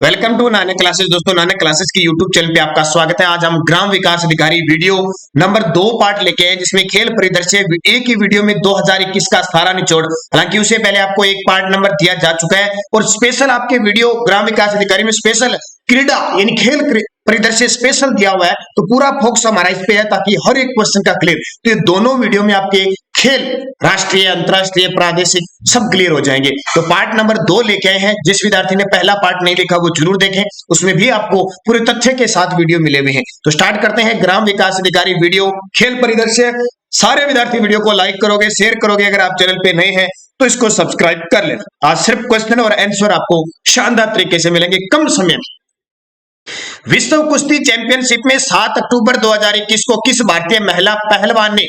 Welcome to Nanak Classes. दोस्तों, Nanak Classes की YouTube channel पे आपका स्वागत है। आज हम ग्राम विकास अधिकारी वीडियो नंबर 2 पार्ट लेके आए, जिसमें खेल परिदृश्य एक ही वीडियो में 2021 का सारा निचोड़। हालांकि उससे पहले आपको एक पार्ट नंबर दिया जा चुका है और स्पेशल आपके वीडियो ग्राम विकास अधिकारी में स्पेशल क्रीड़ा यानी खेल परिदृश्य स्पेशल दिया हुआ है। तो पूरा फोकस हमारा इस पे है ताकि हर एक क्वेश्चन का क्लियर। तो ये दोनों वीडियो में आपके खेल राष्ट्रीय, अंतरराष्ट्रीय, प्रादेशिक सब क्लियर हो जाएंगे। तो पार्ट नंबर 2 लेके आए हैं। जिस विद्यार्थी ने पहला पार्ट नहीं देखा वो जरूर देखें, उसमें भी आपको पूरे तथ्य के साथ वीडियो मिले हुए हैं। तो स्टार्ट करते हैं ग्राम विकास अधिकारी वीडियो खेल परिदृश्य। सारे विद्यार्थी वीडियो को लाइक करोगे, शेयर करोगे। अगर आप चैनल पे नए हैं तो इसको सब्सक्राइब कर लेना। आज सिर्फ क्वेश्चन और आंसर आपको शानदार तरीके से मिलेंगे कम समय में। विश्व कुश्ती चैंपियनशिप में 7 अक्टूबर 2021 को किस भारतीय महिला पहलवान ने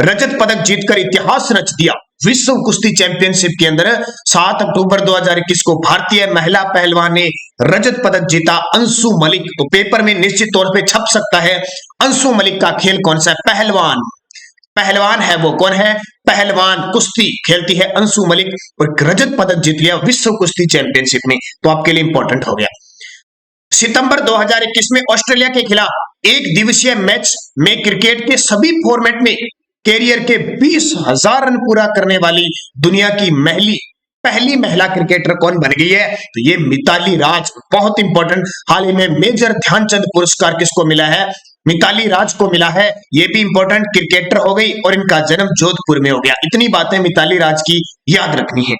रजत पदक जीतकर इतिहास रच दिया? विश्व कुश्ती चैंपियनशिप के अंदर 7 अक्टूबर 2021 को भारतीय महिला पहलवान ने रजत पदक जीता, अंशु मलिक। तो पेपर में निश्चित तौर पे छप सकता है अंशु मलिक का खेल कौन सा है? पहलवान। पहलवान है वो कौन है? पहलवान, कुश्ती खेलती है अंशु मलिक और रजत पदक जीत लिया विश्व कुश्ती चैंपियनशिप में। तो आपके लिए इंपॉर्टेंट हो गया। सितंबर 2021 में ऑस्ट्रेलिया के खिलाफ एक दिवसीय मैच में क्रिकेट के सभी फॉर्मेट में कैरियर के 20,000 रन पूरा करने वाली दुनिया की पहली महिला क्रिकेटर कौन बन गई है? तो ये मिताली राज। बहुत इंपॉर्टेंट। हाल ही में मेजर ध्यानचंद पुरस्कार किसको मिला है? मिताली राज को मिला है। ये भी इंपॉर्टेंट क्रिकेटर हो गई और इनका जन्म जोधपुर में हो गया। इतनी बातें मिताली राज की याद रखनी है।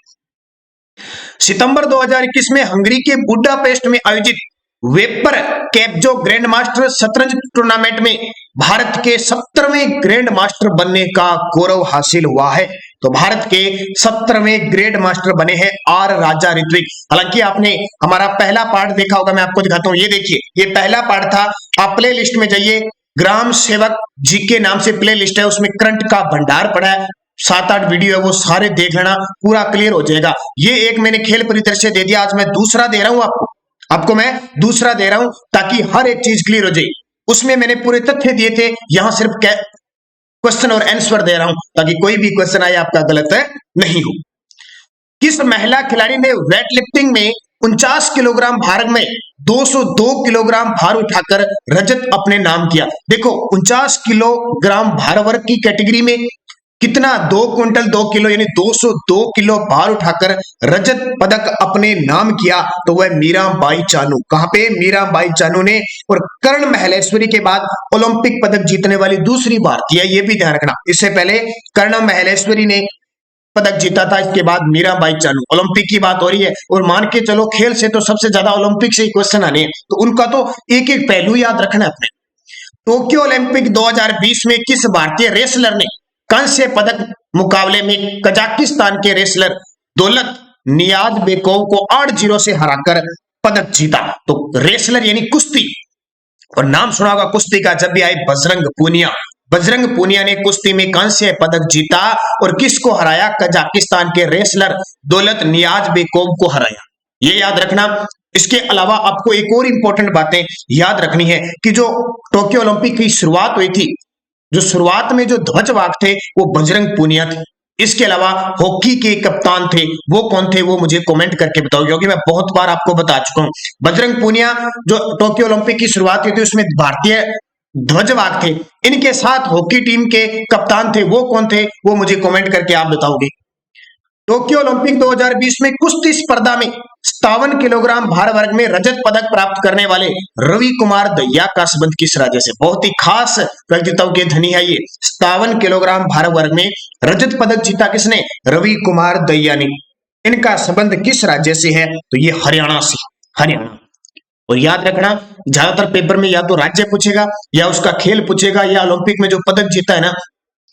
सितंबर 2021 में हंगरी के बुडापेस्ट में आयोजित वेपर कैप्जो ग्रैंड मास्टर शतरंज टूर्नामेंट में भारत के 17वें ग्रैंड मास्टर बनने का गौरव हासिल हुआ है। तो भारत के 17वें ग्रैंड मास्टर बने हैं आर राजा ऋत्विक। हालांकि आपने हमारा पहला पार्ट देखा होगा, मैं आपको दिखाता हूं। ये देखिए, ये पहला पार्ट था। आप प्ले लिस्ट में जाइए, ग्राम सेवक जीके नाम से प्ले लिस्ट है, उसमें करंट का भंडार पड़ा है। 7-8 वीडियो है, वो सारे देख लेना, पूरा क्लियर हो जाएगा। ये एक मैंने खेल परिदृश्य दे दिया, आज मैं दूसरा दे रहा हूं आपको मैं दूसरा दे रहा हूं ताकि हर एक चीज क्लियर हो जाए। उसमें मैंने पूरे तथ्य दिए थे, यहां सिर्फ क्वेश्चन और आंसर दे रहा हूं ताकि कोई भी क्वेश्चन आए आपका गलत नहीं हो। किस महिला खिलाड़ी ने वेट लिफ्टिंग में 49 किलोग्राम भार में 202 किलोग्राम भार उठाकर रजत अपने नाम किया? देखो, 49 किलोग्राम भार वर्ग की कैटेगरी में कितना? 2 क्विंटल 2 किलो यानी 202 किलो भार उठाकर रजत पदक अपने नाम किया। तो वह मीराबाई चानू। कहां पे? मीराबाई चानू ने। और कर्ण महलेश्वरी के बाद ओलंपिक पदक जीतने वाली दूसरी भारतीय, ये भी ध्यान रखना। इससे पहले कर्ण महलेश्वरी ने पदक जीता था, इसके बाद मीराबाई चानू। ओलंपिक की बात हो रही है और मान के चलो खेल से तो सबसे ज्यादा ओलंपिक से ही क्वेश्चन आने हैं, तो उनका तो एक एक पहलू याद रखना है अपने। टोक्यो ओलंपिक 2020 में किस भारतीय रेसलर ने कांस्य पदक मुकाबले में कजाकिस्तान के रेसलर दौलत नियाज़बेकोव को 8-0 से हराकर पदक जीता? तो रेसलर यानी कुश्ती, और नाम सुना होगा कुश्ती का जब भी आए, बजरंग पूनिया। बजरंग पूनिया ने कुश्ती में कांस्य पदक जीता और किसको हराया? कजाकिस्तान के रेसलर दौलत नियाज़बेकोव को हराया। ये याद रखना। इसके अलावा आपको एक और इंपॉर्टेंट बातें याद रखनी है कि जो टोक्यो ओलंपिक की शुरुआत हुई थी, जो शुरुआत में जो ध्वजवाहक थे वो बजरंग पूनिया थे। इसके अलावा हॉकी के कप्तान थे, वो कौन थे? वो मुझे कमेंट करके बताओ, क्योंकि मैं बहुत बार आपको बता चुका हूं। बजरंग पूनिया जो टोक्यो ओलंपिक की शुरुआत हुई थी उसमें भारतीय ध्वजवाहक थे। इनके साथ हॉकी टीम के कप्तान थे, वो कौन थे? वो मुझे कमेंट करके आप बताओगे। टोक्यो ओलंपिक 2020 में कुश्ती स्पर्धा में 57 किलोग्राम भार वर्ग में रजत पदक प्राप्त करने वाले रवि कुमार दहिया का संबंध किस राज्य से? बहुत ही खास व्यक्तित्व के धनी है ये। 57 किलोग्राम भार वर्ग में रजत पदक जीता किसने? रवि कुमार दहिया ने। इनका संबंध किस राज्य से है? तो ये हरियाणा से। हरियाणा। और याद रखना, ज्यादातर पेपर में या तो राज्य पूछेगा या उसका खेल पूछेगा या ओलंपिक में जो पदक जीता है ना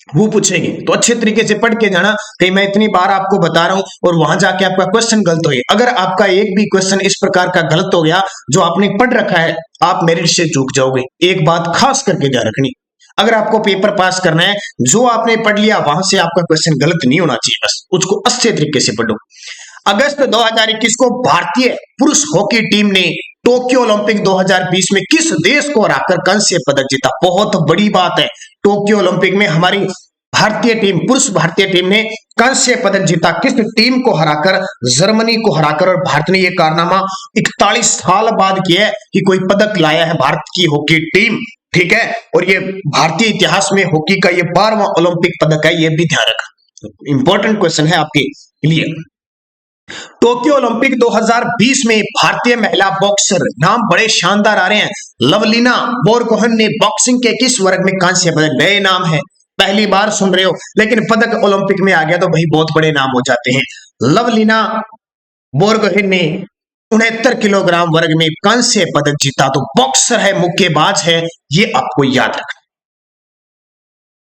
वो पूछेंगे। तो अच्छे तरीके से पढ़ के जाना, कहीं मैं इतनी बार आपको बता रहा हूं और वहां जाके आपका क्वेश्चन गलत हो गया। अगर आपका एक भी क्वेश्चन इस प्रकार का गलत हो गया जो आपने पढ़ रखा है, आप मेरिट से चूक जाओगे। एक बात खास करके ध्यान रखनी, अगर आपको पेपर पास करना है, जो आपने पढ़ लिया वहां से आपका क्वेश्चन गलत नहीं होना चाहिए, बस उसको अच्छे तरीके से पढ़ो। अगस्त 2021 को भारतीय पुरुष हॉकी टीम ने टोक्यो ओलंपिक 2020 में किस देश को हराकर कांस्य पदक जीता? बहुत बड़ी बात है। टोक्यो ओलंपिक में हमारी भारतीय टीम, पुरुष भारतीय टीम ने कांस्य पदक जीता? किस टीम को हराकर? जर्मनी को हराकर। और भारत ने यह कारनामा 41 साल बाद किया है कि कोई पदक लाया है भारत की हॉकी टीम, ठीक है। और ये भारतीय इतिहास में हॉकी का ये 12वां ओलंपिक पदक है, ये भी ध्यान रखना, इंपॉर्टेंट क्वेश्चन है आपके लिए। टोक्यो ओलंपिक 2020 में भारतीय महिला बॉक्सर, नाम बड़े शानदार आ रहे हैं, लवलीना बोरगोहन ने बॉक्सिंग के किस वर्ग में कांस्य पदक? नए नाम है, पहली बार सुन रहे हो, लेकिन पदक ओलंपिक में आ गया तो भाई बहुत बड़े नाम हो जाते हैं। लवलीना बोरगोहन ने 69 किलोग्राम वर्ग में कांस्य पदक जीता। तो बॉक्सर है, मुक्केबाज है, ये आपको याद रखना।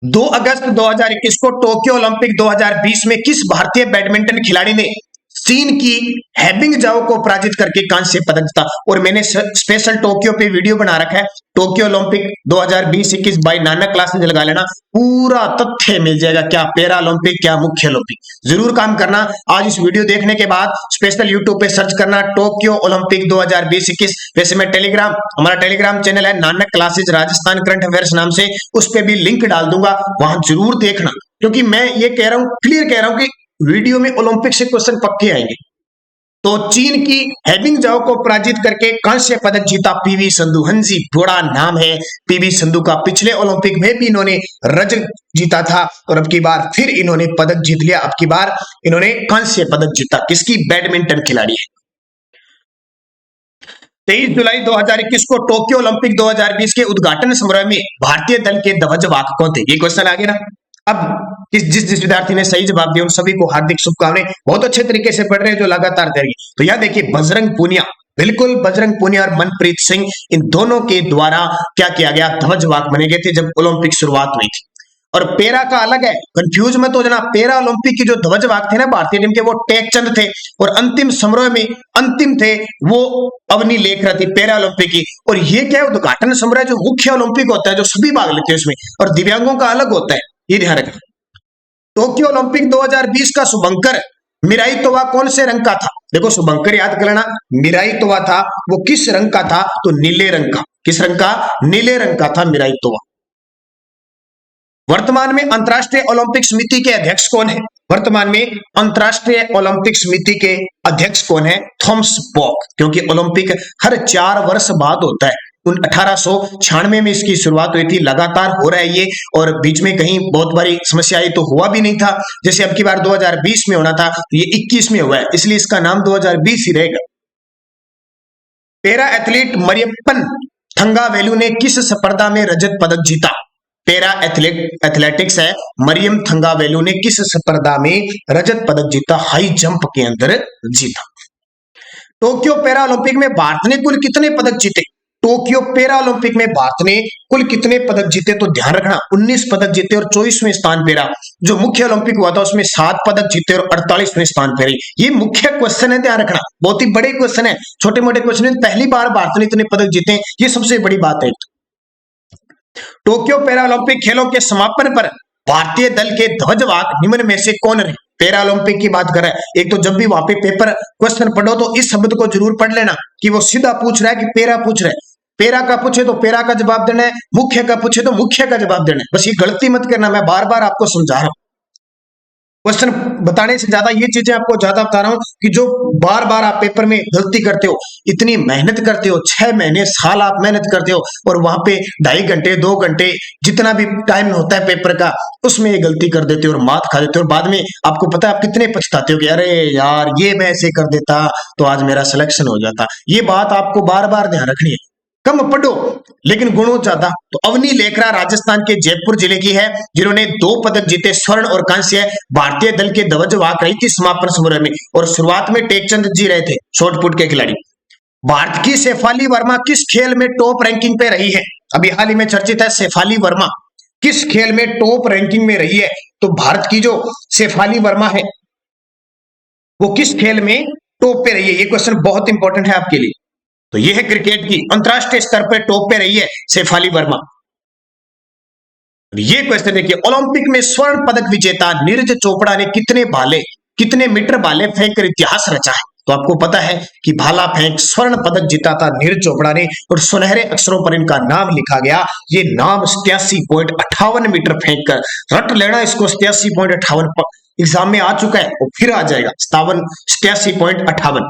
2 अगस्त 2021 को टोक्यो ओलंपिक 2020 में किस भारतीय बैडमिंटन खिलाड़ी ने चीन की हेबिंग जाओ को पराजित करके कांस्य पदक जीता? और मैंने स्पेशल टोक्यो पे वीडियो बना रखा है, Tokyo Olympic 2020-21 by Nanak class में लगा लेना, पूरा तथ्य मिल जाएगा, क्या पैरा ओलंपिक क्या मुख्य ओलंपिक। जरूर काम करना, आज इस वीडियो देखने के बाद स्पेशल यूट्यूब पे सर्च करना टोक्यो ओलंपिक 2020-21। वैसे मैं टेलीग्राम, हमारा टेलीग्राम चैनल है Nanak classes Rajasthan current affairs नाम से, उस पर भी लिंक डाल दूंगा, वहां जरूर देखना, क्योंकि मैं ये कह रहा हूं, क्लियर कह रहा हूं कि वीडियो में ओलंपिक से क्वेश्चन पक्के आएंगे। तो चीन की हेबिंग जाओ को पराजित करके कांस्य पदक जीता पीवी संधू। हाँ जी, बड़ा नाम है पीवी संधू का, पिछले ओलंपिक में भी इन्होंने रजत जीता था और अब की बार फिर इन्होंने पदक जीत लिया, अब की बार इन्होंने कांस्य पदक जीता। किसकी? बैडमिंटन खिलाड़ी है। 23 जुलाई 2021 को टोक्यो ओलंपिक 2020 के उद्घाटन समारोह में भारतीय दल के ध्वजवाहक कौन थे? ये क्वेश्चन आ गया ना। अब जिस विद्यार्थी ने सही जवाब दिया उन सभी को हार्दिक शुभकामनाएं, बहुत अच्छे तरीके से पढ़ रहे हैं जो लगातार तैयारी। तो यह देखिए बजरंग पूनिया, बिल्कुल बजरंग पूनिया और मनप्रीत सिंह, इन दोनों के द्वारा क्या किया गया? ध्वजवाहक बने गए थे जब ओलंपिक शुरुआत हुई थी। और पेरा का अलग है, कंफ्यूज मत हो जाना। पेरा ओलंपिक की जो ध्वजवाहक थे ना भारतीय टीम के, वो टेकचंद थे, और अंतिम समारोह में अंतिम थे वो अवनी लेखरा थी पेरा ओलंपिक की। और ये क्या है? उद्घाटन समारोह जो मुख्य ओलंपिक होता है, जो सभी भाग लेते हैं उसमें, और दिव्यांगों का अलग होता है, ये ध्यान रखना। टोक्यो ओलंपिक 2020 का शुभंकर मिराई तोवा कौन से रंग का था? देखो शुभंकर याद कर लेना, मिराई तोवा था, वो किस रंग का था? तो नीले रंग का। किस रंग का? नीले रंग का था मिराई तोवा। वर्तमान में अंतर्राष्ट्रीय ओलंपिक समिति के अध्यक्ष कौन है? वर्तमान में अंतर्राष्ट्रीय ओलंपिक समिति के अध्यक्ष कौन है? थॉमस बॉक, क्योंकि ओलंपिक हर 4 वर्ष बाद होता है। 1896 में इसकी शुरुआत हुई थी, लगातार हो रहा है ये, और बीच में कहीं बहुत बड़ी समस्या आई तो हुआ भी नहीं था। जैसे अब की बार 2020 में होना था, तो ये 21 में हुआ है, इसलिए इसका नाम 2020 ही रहेगा। पैरा एथलीट मरियप्पन थंगावेलु ने किस स्पर्धा में रजत पदक जीता? पैरा एथलेटिक्स है, मरियम थंगावेलु ने किस स्पर्धा में रजत पदक जीता? हाई जंप के अंदर जीता। टोक्यो पैरा ओलंपिक में भारत ने कुल कितने पदक जीते? टोक्यो पैरा ओलंपिक में भारत ने कुल कितने पदक जीते? तो ध्यान रखना 19 पदक जीते और 24वें स्थान पे रहा। जो मुख्य ओलंपिक हुआ था उसमें 7 पदक जीते और 48वें स्थान पे रही। ये मुख्य क्वेश्चन है, ध्यान रखना, बहुत ही बड़े क्वेश्चन है, छोटे मोटे क्वेश्चन है, पहली बार भारत ने इतने पदक जीते, ये सबसे बड़ी बात है। टोक्यो पैरा ओलंपिक खेलों के समापन पर भारतीय दल के ध्वजवाहक निम्न में से कौन रहे? पैरा ओलंपिक की बात कर रहा है। एक तो जब भी वहां पे पेपर क्वेश्चन पढ़ो तो इस शब्द को जरूर पढ़ लेना कि वो सीधा पूछ रहा है कि पैरा पूछ रहा है। पैरा का पूछे तो पैरा का जवाब देना है, मुख्य का पूछे तो मुख्य का जवाब देना है। बस ये गलती मत करना, मैं बार बार आपको समझा रहा हूं। क्वेश्चन बताने से ज्यादा ये चीजें आपको ज्यादा बता रहा हूं कि जो बार बार आप पेपर में गलती करते हो, इतनी मेहनत करते हो, 6 महीने साल आप मेहनत करते हो, और वहां पे 2.5 घंटे 2 घंटे जितना भी टाइम होता है पेपर का, उसमें ये गलती कर देते हो और मात खा देते हो, और बाद में आपको पता है आप कितने पछताते हो कि अरे यार ये मैं ऐसे कर देता तो आज मेरा सिलेक्शन हो जाता। ये बात आपको बार बार ध्यान रखनी है। कम पढ़ो लेकिन गुणों ज्यादा। तो अवनी लेखरा राजस्थान के जयपुर जिले की है, जिन्होंने 2 पदक जीते, स्वर्ण और कांस्य। भारतीय दल के ध्वजवाहक रही थी समापन समारोह में, और शुरुआत में टेकचंद जी रहे थे, शॉटपुट के खिलाड़ी। भारत की शेफाली वर्मा किस खेल में टॉप रैंकिंग पे रही है? अभी हाल ही में चर्चित है शेफाली वर्मा किस खेल में टॉप रैंकिंग में रही है? तो भारत की जो शेफाली वर्मा है वो किस खेल में टॉप पे रही है? ये क्वेश्चन बहुत इंपॉर्टेंट है आपके लिए। तो यह है क्रिकेट की अंतरराष्ट्रीय स्तर पर टॉप पे रही है शेफाली वर्मा। ये क्वेश्चन देखिए, ओलंपिक में स्वर्ण पदक विजेता नीरज चोपड़ा ने कितने मीटर भाले फेंक कर इतिहास रचा है? तो आपको पता है कि भाला फेंक स्वर्ण पदक जीता था नीरज चोपड़ा ने और सुनहरे अक्षरों पर इनका नाम लिखा गया। ये नाम 87.58 मीटर फेंक कर रट लेना इसको। 87.58 एग्जाम में आ चुका है और फिर आ जाएगा 87.58।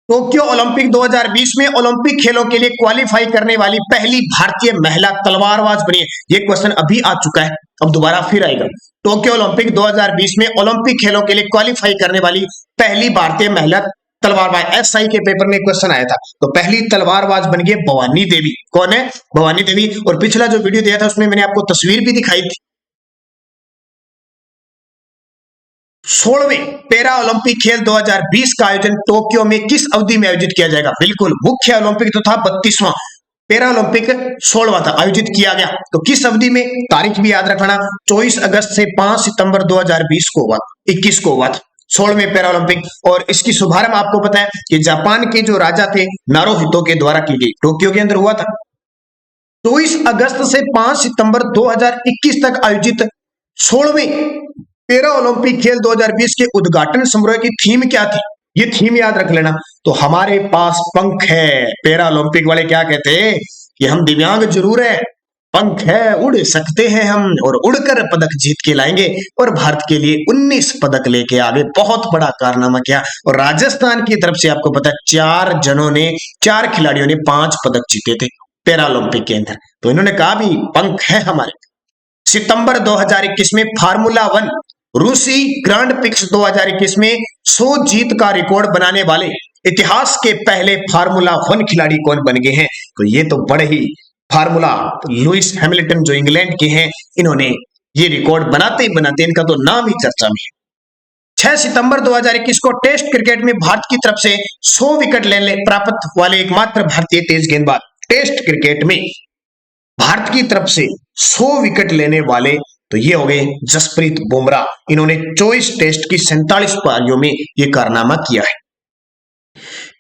टोक्यो ओलंपिक 2020 में ओलंपिक खेलों के लिए क्वालिफाई करने वाली पहली भारतीय महिला तलवारबाज बनी है। ये क्वेश्चन अभी आ चुका है, अब दोबारा फिर आएगा। टोक्यो ओलंपिक 2020 में ओलंपिक खेलों के लिए क्वालिफाई करने वाली पहली भारतीय महिला तलवारबाज, एसआई के पेपर में क्वेश्चन आया था। तो पहली तलवारबाज बन गई भवानी देवी। कौन है? भवानी देवी। और पिछला जो वीडियो दिया था उसमें मैंने आपको तस्वीर भी दिखाई थी। 16वें पैरा ओलंपिक खेल 2020 का आयोजन टोक्यो में किस अवधि में आयोजित किया जाएगा? बिल्कुल, मुख्य ओलंपिक तो था 32वां, पैरा ओलंपिक 16वां था, आयोजित किया गया। तो किस अवधि में? तारीख भी याद रखना, 24 अगस्त से 5 सितंबर 2020 को हुआ, 21 को हुआ था 16वें पैरा ओलंपिक। और इसकी शुभारंभ आपको पता है कि जापान के जो राजा थे नारुहितो के द्वारा की गई, टोक्यो के अंदर हुआ था। 24 अगस्त से 5 सितंबर 2021 तक आयोजित 16वें पैरा ओलंपिक खेल 2020 के उद्घाटन समारोह की थीम क्या थी? ये थीम याद रख लेना। तो हमारे पास पंख है। पैरा ओलंपिक वाले क्या कहते हैं कि हम दिव्यांग जरूर है, पंख है, उड़ सकते हैं हम और उड़कर पदक जीत के लाएंगे। और भारत के लिए 19 पदक लेके आगे बहुत बड़ा कारनामा किया। और राजस्थान की तरफ से आपको पता है 4 खिलाड़ियों ने 5 पदक जीते थे पैरा ओलंपिक के अंदर। तो इन्होंने कहा भी पंख है हमारे। सितंबर 2021 में फार्मूला 1 रूसी ग्रांड पिक्स 2021 में 100 जीत का रिकॉर्ड बनाने वाले इतिहास के पहले फार्मूला 1 खिलाड़ी कौन बन गए हैं? तो ये तो बड़े ही फार्मूला लुइस हैमिल्टन जो इंग्लैंड के हैं, इन्होंने ये रिकॉर्ड बनाते ही बनाते इनका तो नाम ही चर्चा में है। 6 सितंबर 2021 को टेस्ट क्रिकेट में भारत की तरफ से 100 विकेट लेने प्राप्त वाले एकमात्र भारतीय तेज गेंदबाज, टेस्ट क्रिकेट में भारत की तरफ से 100 विकेट लेने वाले तो ये हो गए जसप्रीत बुमराह। इन्होंने 24 टेस्ट की 47 पारियों में ये कारनामा किया है।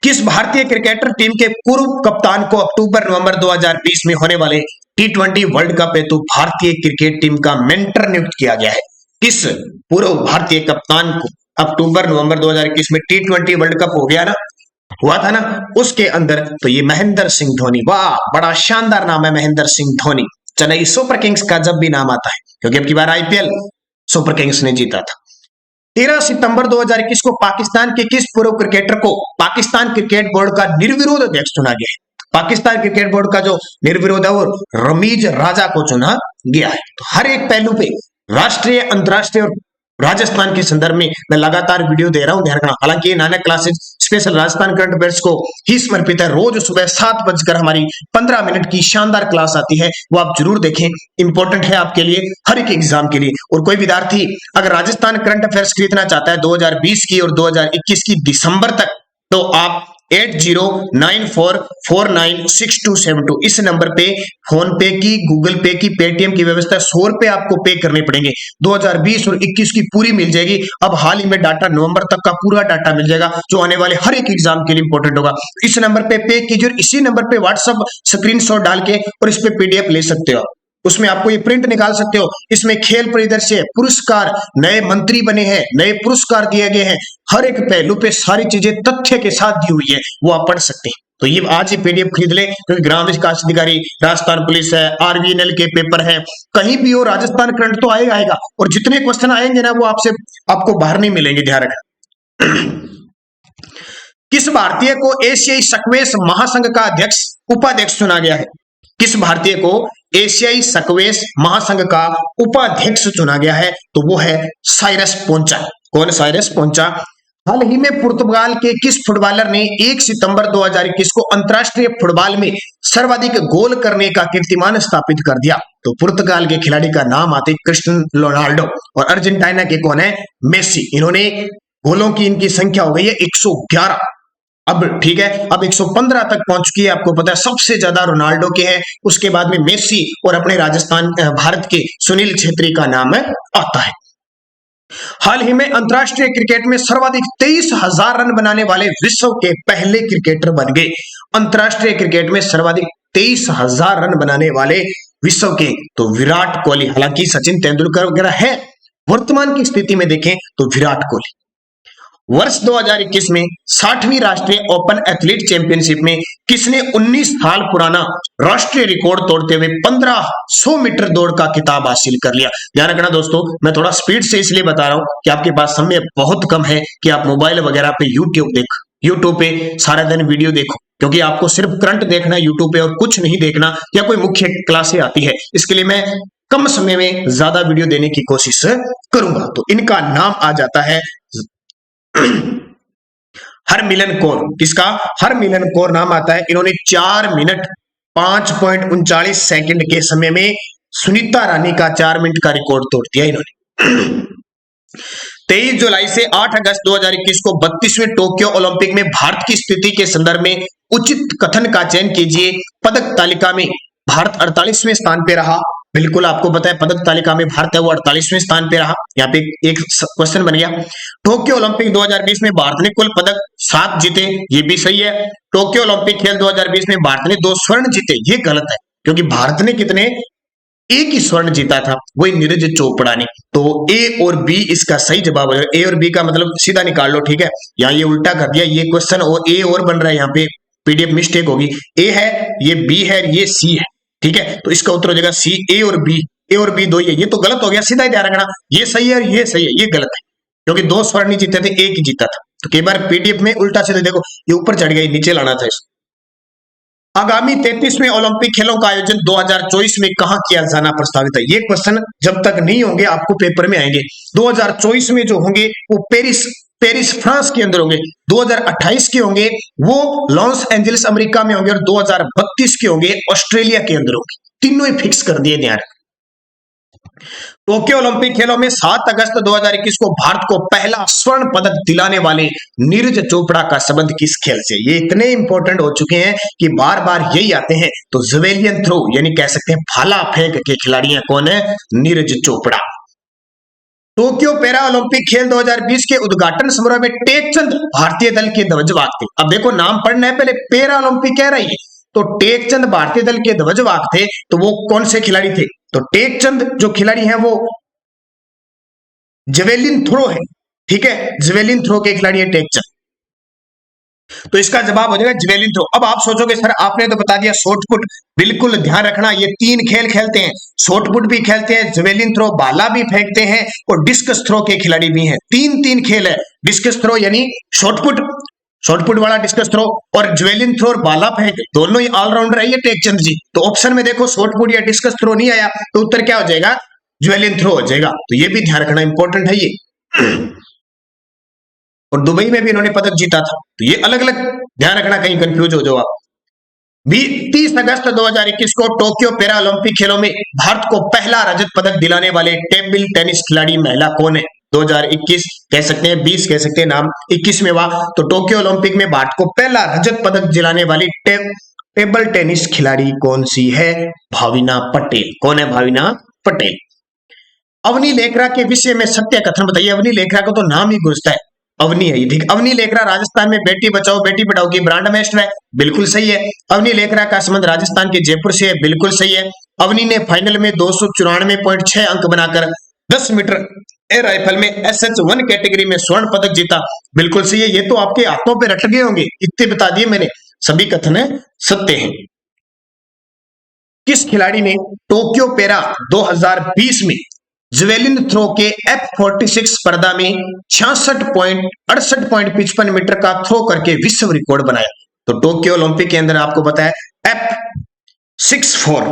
किस भारतीय क्रिकेटर टीम के पूर्व कप्तान को अक्टूबर-नवंबर 2020 में होने वाले T20 वर्ल्ड कप हेतु भारतीय क्रिकेट टीम का मेंटर नियुक्त किया गया है? किस पूर्व भारतीय कप्तान को अक्टूबर-नवंबर 2021 में T20 वर्ल्ड कप हो गया ना, हुआ था ना, उसके अंदर तो ये महेंद्र सिंह धोनी। वाह, बड़ा शानदार नाम है महेंद्र सिंह धोनी। चेन्नई सुपर किंग्स का जब भी नाम आता है, क्योंकि अब की बार आईपीएल सुपर किंग्स ने जीता था। 13 सितंबर 2021 को पाकिस्तान के किस पूर्व क्रिकेटर को पाकिस्तान क्रिकेट बोर्ड का निर्विरोध अध्यक्ष चुना गया है? पाकिस्तान क्रिकेट बोर्ड का जो निर्विरोध है वो रमीज राजा को चुना गया है। तो हर एक पहलू पे राष्ट्रीय, अंतरराष्ट्रीय और राजस्थान के संदर्भ में मैं लगातार वीडियो दे रहा हूं, ध्यान रखना। हालांकि ये Nanak classes special Rajasthan current affairs को ही समर्पित है। रोज सुबह 7 हमारी 15 मिनट की शानदार क्लास आती है, वो आप जरूर देखें, इंपॉर्टेंट है आपके लिए, हर एक एग्जाम के लिए। और कोई विद्यार्थी अगर राजस्थान करंट अफेयर्स खरीदना चाहता है 2020 की और 2021 की दिसंबर तक, तो आप 8094496272 इस नंबर पे फोन पे की, गूगल पे की, पेटीएम की व्यवस्था, 100 रुपए आपको पे करने पड़ेंगे। 2020 और 21 की पूरी मिल जाएगी। अब हाल ही में डाटा नवंबर तक का पूरा डाटा मिल जाएगा जो आने वाले हर एक एग्जाम के लिए इंपॉर्टेंट होगा। इस नंबर पे पे कीजिए और इसी नंबर पे व्हाट्सएप स्क्रीनशॉट डाल के और इस पे पीडीएफ ले सकते हो। उसमें आपको ये प्रिंट निकाल सकते हो। इसमें खेल परिदृश्य, पुरस्कार, नए मंत्री बने हैं, नए पुरस्कार दिए गए हैं, हर एक पहलू पे सारी चीजें तथ्य के साथ दी हुई है, वो आप पढ़ सकते हैं। तो ये आज ही पीडीएफ खरीद ले, क्योंकि ग्राम विकास अधिकारी, राजस्थान पुलिस है, आरवीएनएल के पेपर है, कहीं भी हो राजस्थान करंट तो आएगा। और जितने क्वेश्चन आएंगे ना वो आपको बाहर नहीं मिलेंगे, ध्यान रखना। किस भारतीय को एशियाई स्क्वैश महासंघ का अध्यक्ष, उपाध्यक्ष चुना गया है? किस भारतीय को एशियाई स्क्वैश महासंघ का उपाध्यक्ष चुना गया है? तो वो है साइरस पोंचा। कौन? साइरस पोंचा। हाल ही में पुर्तगाल के किस फुटबॉलर ने 1 सितंबर 2021 को अंतरराष्ट्रीय फुटबॉल में सर्वाधिक गोल करने का कीर्तिमान स्थापित कर दिया? तो पुर्तगाल के खिलाड़ी का नाम आते क्रिस्टियानो रोनाल्डो। और अर्जेंटीना के कौन है? मेसी। इन्होंने गोलों की इनकी संख्या हो गई है 111। अब ठीक है, अब 115 तक पहुंच चुकी है। आपको पता है सबसे ज्यादा रोनाल्डो के हैं, उसके बाद में मेसी और अपने राजस्थान भारत के सुनील छेत्री का नाम आता है। हाल ही में अंतरराष्ट्रीय क्रिकेट में सर्वाधिक 23,000 रन बनाने वाले विश्व के पहले क्रिकेटर बन गए। अंतरराष्ट्रीय क्रिकेट में सर्वाधिक 23,000 रन बनाने वाले विश्व के तो विराट कोहली। हालांकि सचिन तेंदुलकर वगैरह है, वर्तमान की स्थिति में देखें तो विराट कोहली। वर्ष 2021 में 60वीं राष्ट्रीय ओपन एथलीट चैंपियनशिप में किसने 19 साल पुराना राष्ट्रीय रिकॉर्ड तोड़ते हुए 1500 मीटर दौड़ का खिताब हासिल कर लिया। ध्यान रखना दोस्तों, मैं थोड़ा स्पीड से इसलिए बता रहा हूं कि आपके पास समय बहुत कम है कि आप मोबाइल वगैरह पे यूट्यूब पे सारा दिन वीडियो देखो, क्योंकि आपको सिर्फ करंट देखना है यूट्यूब पे और कुछ नहीं देखना, या कोई मुख्य क्लासें आती है। इसके लिए मैं कम समय में ज्यादा वीडियो देने की कोशिश करूंगा। तो इनका नाम आ जाता है हरमिलन कौर। किसका? हरमिलन कौर नाम आता है। इन्होंने 4 मिनट 5.39 सेकंड के समय में सुनीता रानी का 4 मिनट का रिकॉर्ड तोड़ दिया इन्होंने। 23 जुलाई से 8 अगस्त 2021 को 32वें टोक्यो ओलंपिक में भारत की स्थिति के संदर्भ में उचित कथन का चयन कीजिए। पदक तालिका में भारत 48वें स्थान पे रहा। बिल्कुल आपको पता है पदक तालिका में भारत है वो 48वें स्थान पे रहा। यहाँ पे एक क्वेश्चन बन गया। टोक्यो ओलंपिक 2020 में भारत ने कुल पदक 7 जीते, ये भी सही है। टोक्यो ओलंपिक खेल 2020 में भारत ने 2 स्वर्ण जीते, ये गलत है, क्योंकि भारत ने कितने? एक ही स्वर्ण जीता था, वही नीरज चोपड़ा ने। तो ए और बी इसका सही जवाब है। ए और बी का मतलब सीधा निकाल लो, ठीक है। यहाँ ये उल्टा कर दिया, ये क्वेश्चन और ए और बन रहा है, यहाँ पे पीडीएफ मिस्टेक होगी। ए है, ये बी है, ये सी है, ठीक है। तो इसका उत्तर हो जाएगा सी। ए और बी दो ही है, ये तो गलत हो गया। सीधा ही ध्यान रखना, ये सही है और ये सही है, ये गलत है, क्योंकि 2 स्वर्ण नहीं जीते थे, एक ही जीता था। तो कई बार पीडीएफ में उल्टा सीधे देखो, ये ऊपर चढ़ गया, नीचे लाना था इसको। आगामी 33वें ओलंपिक खेलों का आयोजन 2024 में कहां किया जाना प्रस्तावित है? ये क्वेश्चन जब तक नहीं होंगे आपको पेपर में आएंगे। 2024 में जो होंगे वो पेरिस फ्रांस के अंदर होंगे। 2028 के होंगे वो लॉस एंजलिस अमेरिका में होंगे, और 2032 के होंगे ऑस्ट्रेलिया के अंदर होंगे। तीनों ही फिक्स कर दिए। ध्यान, टोक्यो ओलंपिक खेलों में 7 अगस्त 2021 को भारत को पहला स्वर्ण पदक दिलाने वाले नीरज चोपड़ा का संबंध किस खेल से? ये इतने इंपॉर्टेंट हो चुके हैं कि बार बार यही आते हैं। तो जेवेलियन थ्रो यानी कह सकते हैं भाला फेंक के खिलाड़ी हैं। कौन है? Neeraj Chopra. Tokyo para Olympic खेल 2020 के उद्घाटन समारोह में टेकचंद भारतीय दल के ध्वजवाहक थे। अब देखो नाम पढ़ना है, पहले पैरा ओलंपिक कह रही है, तो टेकचंद भारतीय दल के ध्वजवाहक थे। तो वो कौन से खिलाड़ी थे? तो टेकचंद जो खिलाड़ी हैं वो जेवेलिन थ्रो है, ठीक है, जेवेलिन थ्रो के खिलाड़ी है टेकचंद। तो इसका जवाब हो जाएगा जेवेलिन थ्रो। अब आप सोचोगे सर आपने तो बता दिया शॉटपुट। बिल्कुल ध्यान रखना, ये 3 खेल खेलते हैं, शॉटपुट भी खेलते हैं, जेवेलिन थ्रो भाला भी फेंकते हैं, और डिस्कस थ्रो के खिलाड़ी भी हैं। 3 खेल है। डिस्कस थ्रो यानी शॉटपुट वाला डिस्कस थ्रो, और ज्वेलिन थ्रो और भाला फेंक, दोनों ही ऑलराउंडर है ये टेकचंद जी। तो ऑप्शन में देखो शॉटपुट या डिस्कस थ्रो नहीं आया, तो उत्तर क्या हो जाएगा? ज्वेलिन थ्रो हो जाएगा। तो ये भी ध्यान रखना, इंपॉर्टेंट है ये। और दुबई में भी इन्होंने पदक जीता था। तो ये अलग अलग ध्यान रखना, कहीं कंफ्यूज हो जाओ आप। 30 अगस्त 2021 को टोक्यो पैरा ओलंपिक खेलों में भारत को पहला रजत पदक दिलाने वाले टेबल टेनिस खिलाड़ी महिला कौन है? 2021 कह सकते हैं, 20 कह सकते हैं, नाम 21 में हुआ। तो टोक्यो ओलंपिक में भारत को पहला रजत पदक दिलाने वाली टेबल टेनिस खिलाड़ी कौन सी है? भाविना पटेल। कौन है? भाविना पटेल। अवनी लेखरा के विषय में सत्य कथन बताइए। अवनी लेखरा को तो नाम ही गुजरता है, अवनी है ये, ठीक। अवनी लेखरा राजस्थान में बेटी बचाओ बेटी पढ़ाओ की ब्रांड एम्बेसडर है, बिल्कुल सही है। अवनी लेखरा का संबंध राजस्थान के जयपुर से है, बिल्कुल सही है। अवनी ने फाइनल में 294.6 अंक बनाकर 10 मीटर एयर राइफल में SH1 कैटेगरी में स्वर्ण पदक जीता, बिल्कुल सही है। ये तो आपके हाथों पे रट गए होंगे, इतने बता दिए मैंने, सभी कथन सत्य हैं। किस खिलाड़ी ने टोक्यो पैरा 2020 में जेवेलिन थ्रो के F46 स्पर्धा में 68.58.55 मीटर का थ्रो करके विश्व रिकॉर्ड बनाया? तो टोक्यो ओलंपिक के अंदर आपको पता है F64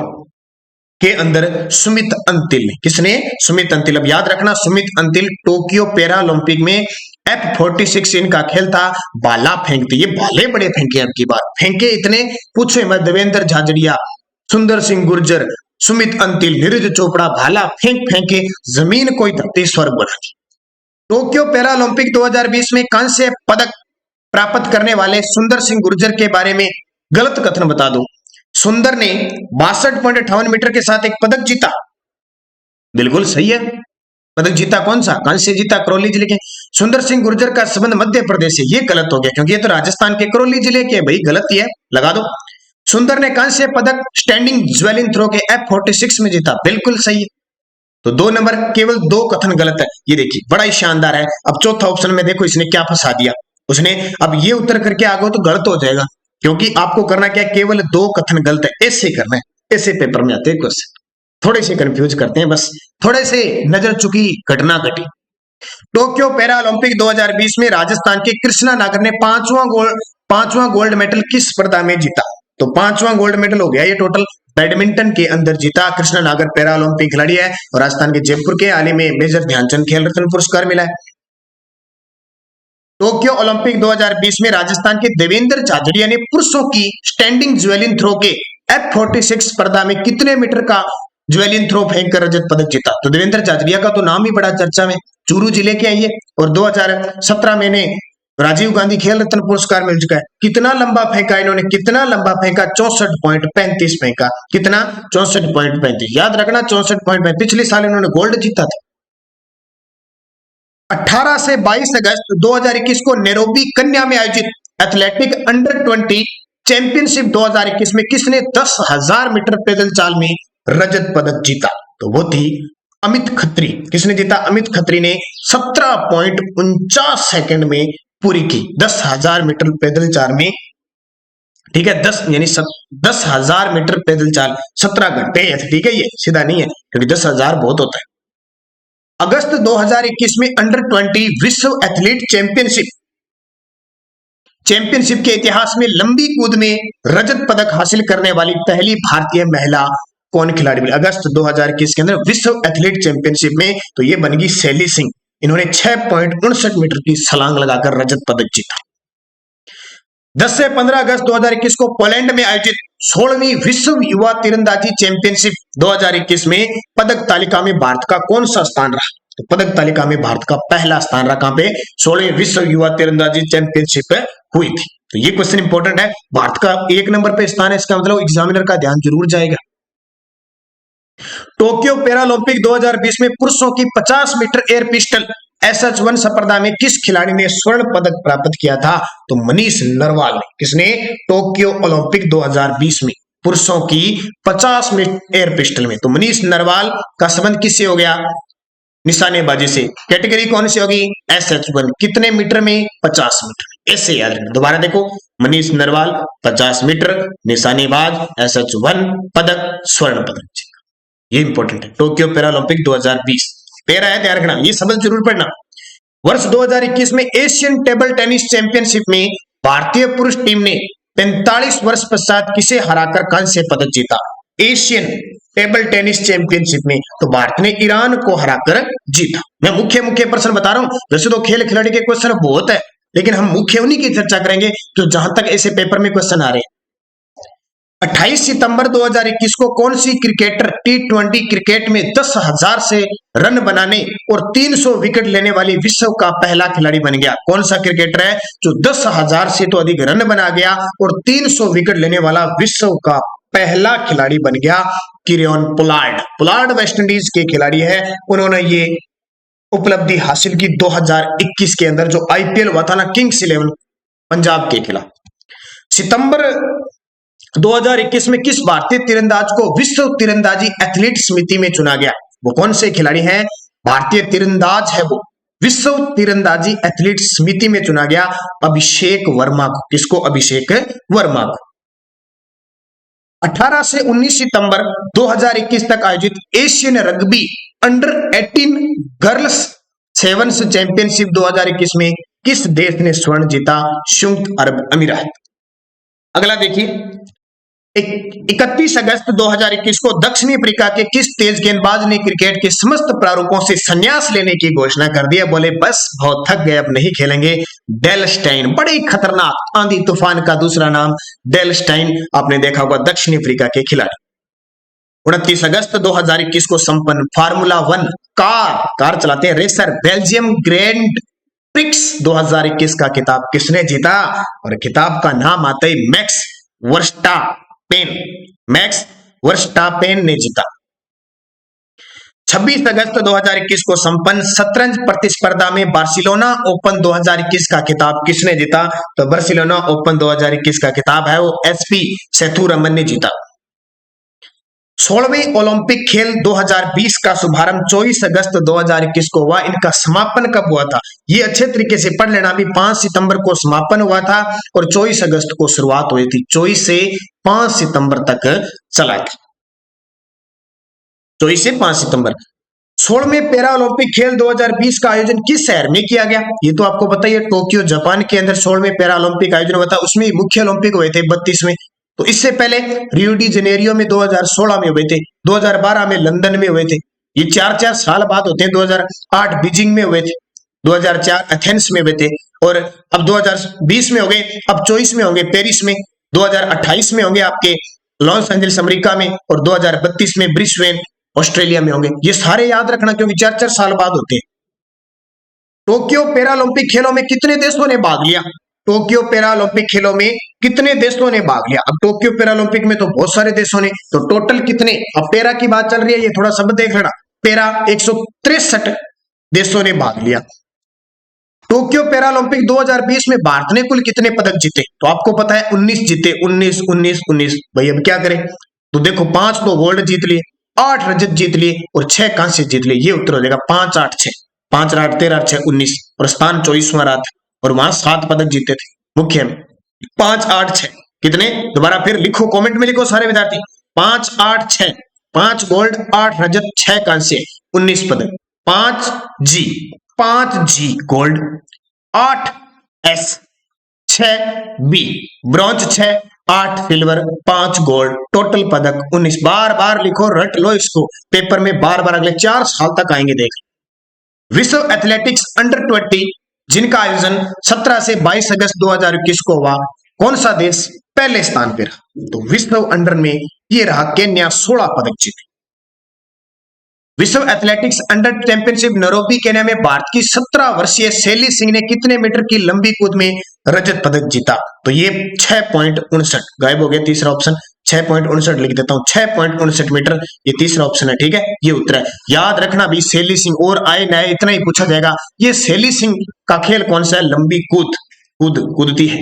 के अंदर सुमित अंतिल। किसने? सुमित अंतिल। अब याद रखना, Sumit Antil Tokyo para Olympic में F46 इनका खेल था, भाला फेंकते। ये भाले बड़े फेंके, अब की बात फेंके इतने पूछे मत। देवेंद्र झाझड़िया, सुंदर सिंह गुर्जर, सुमित अंतिल, नीरज चोपड़ा भाला फेंक फेंके जमीन कोई धरती स्वर्ग बना दी। टोक्यो पैरा ओलंपिक 2020 में कांस्य पदक प्राप्त करने वाले सुंदर सिंह गुर्जर के बारे में गलत कथन बता दो। सुंदर ने 62.58 मीटर के साथ एक पदक जीता, बिल्कुल सही है। पदक जीता कौन सा? कांस्य जीता करौली जिले के। सुंदर सिंह गुर्जर का संबंध मध्य प्रदेश से, ये गलत हो गया क्योंकि ये तो राजस्थान के करौली जिले के, भाई गलत ही है, लगा दो। सुंदर ने कांस्य पदक स्टैंडिंग जेवेलिन थ्रो के F46 में जीता, बिल्कुल सही है। तो 2 नंबर केवल 2 कथन गलत है। ये देखिए बड़ा ही शानदार है। अब चौथा ऑप्शन में देखो इसने क्या फंसा दिया, उसने अब ये उत्तर करके आगे तो गलत हो जाएगा, क्योंकि आपको करना क्या, केवल 2 कथन गलत है, ऐसे करना है। ऐसे पेपर में आते हैं क्वेश्चन, थोड़े से कंफ्यूज करते हैं, बस थोड़े से नजर चुकी घटना घटी। टोक्यो पैरा ओलंपिक 2020 में राजस्थान के कृष्णा नागर ने पांचवा गोल्ड मेडल किस स्पर्धा में जीता? तो 5वां गोल्ड मेडल हो गया ये टोटल, बैडमिंटन के अंदर जीता। कृष्णा नागर पैरा ओलंपिक खिलाड़ी है और राजस्थान के जयपुर के हाल ही में मेजर ध्यानचंद खेल रत्न पुरस्कार मिला है। टोक्यो ओलंपिक 2020 में राजस्थान के देवेंद्र झाझड़िया ने पुरुषों की स्टैंडिंग ज्वेलिन थ्रो के F46 स्पर्धा में कितने मीटर का ज्वेलिन थ्रो फेंक कर रजत पदक जीता? तो देवेंद्र झाझड़िया का तो नाम ही बड़ा चर्चा में, चूरू जिले के हैं ये, और 2017 में इन्हें राजीव गांधी खेल रत्न पुरस्कार मिल चुका है। कितना लंबा फेंका इन्होंने, कितना लंबा फेंका? 64.35 फेंका। कितना? 64.35। याद रखना 64.35। पिछले साल इन्होंने गोल्ड जीता था। 18 से 22 अगस्त 2021 को नैरोबी कन्या में आयोजित एथलेटिक अंडर 20 चैंपियनशिप 2021 में किसने 10,000 मीटर पैदल चाल में रजत पदक जीता? तो वो थी अमित खत्री। किसने जीता? अमित खत्री ने 17.49 सेकंड में पूरी की 10,000 मीटर पैदल चाल में, ठीक है, 10,000 मीटर पैदल चाल 17 घंटे है, ठीक है, ये सीधा नहीं है क्योंकि 10,000 बहुत होता है। अगस्त 2021 में अंडर 20 विश्व एथलीट चैंपियनशिप के इतिहास में लंबी कूद में रजत पदक हासिल करने वाली पहली भारतीय महिला कौन खिलाड़ी बनी? अगस्त 2021 के अंदर विश्व एथलीट चैंपियनशिप में तो ये बनेगी शैली सिंह। इन्होंने 6.59 मीटर की छलांग लगाकर रजत पदक जीता। 10 से 15 अगस्त 2021 को पोलैंड में आयोजित 16वीं विश्व युवा तीरंदाजी चैंपियनशिप 2021 में पदक तालिका में भारत का कौन सा स्थान रहा? तो पदक तालिका में भारत का पहला स्थान रहा। कहां पे? 16वीं विश्व युवा तीरंदाजी चैंपियनशिप हुई थी। तो ये क्वेश्चन इंपॉर्टेंट है, भारत का 1 नंबर पे स्थान है, इसका मतलब एग्जामिनर का ध्यान जरूर जाएगा। टोक्यो पैरालंपिक 2020 में पुरुषों की 50 मीटर एयर पिस्टल SH1 स्पर्धा में किस खिलाड़ी ने स्वर्ण पदक प्राप्त किया था? तो मनीष नरवाल ने। किसने? टोक्यो ओलंपिक 2020 में पुरुषों की 50 मीटर एयर पिस्टल में तो मनीष नरवाल का संबंध किससे हो गया? निशानेबाजी से। कैटेगरी कौन सी होगी? SH1। कितने मीटर में? 50 मीटर। ऐसे याद रखना। दोबारा देखो, मनीष नरवाल 50 मीटर निशानेबाज, SH1 पदक, स्वर्ण पदक। ये इंपॉर्टेंट है। टोक्यो पैरालंपिक 2020 पैरा है, ध्यान रखना, ये शब्द जरूर पढ़ना। वर्ष 2021 में एशियन टेबल टेनिस चैंपियनशिप में भारतीय पुरुष टीम ने 45 वर्ष पश्चात किसे हराकर कांस्य पदक जीता? एशियन टेबल टेनिस चैंपियनशिप में तो भारत ने ईरान को हराकर जीता। मैं मुख्य प्रश्न बता रहा हूं, वैसे तो खेल खिलाड़ी के क्वेश्चन बहुत है, लेकिन हम मुख्य उन्हीं की चर्चा करेंगे जो जहां तक ऐसे पेपर में क्वेश्चन आ रहे हैं। 28 सितंबर 2021 को कौन सी क्रिकेटर T20 क्रिकेट में 10,000 से रन बनाने और 300 विकेट लेने वाली विश्व का पहला खिलाड़ी बन गया? कौन सा क्रिकेटर है जो 10,000 से तो अधिक रन बना गया और 300 विकेट लेने वाला विश्व का पहला खिलाड़ी बन गया? किरियन पोलार्ड। पोलार्ड वेस्ट इंडीज के खिलाड़ी है, उन्होंने ये उपलब्धि हासिल की 2021 के अंदर जो IPL हुआ था ना, किंग्स 11 पंजाब के खिलाफ। सितंबर 2021 में किस भारतीय तीरंदाज को विश्व तीरंदाजी एथलीट समिति में चुना गया? वो कौन से खिलाड़ी हैं? भारतीय तीरंदाज है वो, विश्व तीरंदाजी एथलीट समिति में चुना गया अभिषेक वर्मा को। किसको? अभिषेक वर्मा को। 18 से 19 सितंबर 2021 तक आयोजित Asian rugby under 18 girls sevens championship 2021 में किस देश ने स्वर्ण जीता? संयुक्त अरब अमीरात। अगला देखिए, 31 अगस्त 2021 को दक्षिणी अफ्रीका के किस तेज गेंदबाज ने क्रिकेट के समस्त प्रारूपों से संन्यास लेने की घोषणा कर दी? बोले बस बहुत थक गए, अब नहीं खेलेंगे। डेल स्टेन, बड़े खतरनाक आंधी तूफान का दूसरा नाम डेल स्टेन, आपने देखा होगा, दक्षिणी अफ्रीका के खिलाड़ी। 29 अगस्त 2021 को संपन्न फार्मूला 1 कार चलाते हैं रेसर बेल्जियम ग्रैंड प्रिक्स 2021 का खिताब किसने जीता? और खिताब का नाम आता है मैक्स वर्स्टापेन ने जीता। 26 अगस्त 2021 को संपन्न शतरंज प्रतिस्पर्धा में बार्सिलोना ओपन 2021 का खिताब किसने जीता? तो बार्सिलोना ओपन 2021 का खिताब है वो SP सेथुरमन ने जीता। 16वीं ओलंपिक खेल 2020 का शुभारंभ 24 अगस्त 2021 को हुआ। इनका समापन कब हुआ था, ये अच्छे तरीके से पढ़ लेना। अभी 5 सितंबर को समापन हुआ था और 24 अगस्त को शुरुआत हुई थी। 24 से 5 सितंबर तक चला था। 24 से 5 सितंबर। 16वें पैरा ओलंपिक खेल 2020 का आयोजन किस शहर में किया गया, ये तो आपको पता ही है, टोक्यो जापान के अंदर 16वें पैरा ओलंपिक आयोजन हुआ था। उसमें मुख्य ओलंपिक हुए थे 32वें। तो इससे पहले रियो डी जेनेरियो में 2016 में हुए थे, 2012 में लंदन में हुए थे। ये 4-4 साल बाद होते हैं। 2008 बीजिंग में हुए थे, 2004 एथेंस में हुए थे और अब 2020 में हो गए। अब 24 में होंगे पेरिस में, 2028 में होंगे आपके लॉस एंजल्स अमेरिका में और 2032 में ब्रिस्बेन ऑस्ट्रेलिया में होंगे। ये सारे याद रखना क्योंकि 4-4 साल बाद होते हैं। टोक्यो पैरालंपिक खेलों में कितने देशों ने भाग लिया, टोक्यो पैरालंपिक खेलों में कितने देशों ने भाग लिया। अब टोक्यो पैरालंपिक में तो बहुत सारे देशों ने, तो टोटल कितने, अब पैरा की बात चल रही है, ये थोड़ा शब्द देख लेना। पैरा 163 देशों ने भाग लिया। टोक्यो पैरालंपिक 2020 में भारत ने कुल कितने पदक जीते, तो आपको पता है 19 जीते। 19 19 19 भाई अब क्या करें, तो देखो 5 तो गोल्ड जीत लिए, 8 रजत जीत लिए और 6 कांस्य जीत लिए। ये उत्तर हो जाएगा 5 8 6, 5 8 13 6 19 और स्थान 24वां रहा था और वहां 7 पदक जीते थे मुख्य में। 5 8 6 कितने, दोबारा फिर लिखो, कमेंट में लिखो सारे विद्यार्थी। 5 8 6, 5 गोल्ड 8 रजत 6 कांस्य 19 पदक। 5 G gold, 8 S, 6 B bronze, 6 8 silver, 5 gold, total पदक 19। बार बार लिखो, रट लो इसको, पेपर में बार बार अगले 4 साल तक आएंगे। देख, विश्व एथलेटिक्स अंडर 20 जिनका आयोजन 17 से 22 अगस्त 2021 को हुआ, कौन सा देश पहले स्थान पर रहा, तो विश्व अंडर में ये रहा केन्या, 16 पदक जीते। विश्व athletics under championship Nairobi Kenya में भारत की 17 वर्षीय शैली सिंह ने कितने मीटर की लंबी कूद में रजत पदक जीता, तो ये 6.59, गायब हो गया तीसरा ऑप्शन, 6.59 लिख देता हूं, 6.59 मीटर, ये तीसरा ऑप्शन है। ठीक है, ये उत्तर है, याद रखना भी शैली सिंह, और आए नए इतना ही पूछा जाएगा। ये शैली सिंह का खेल कौन सा है, लंबी कूदती है।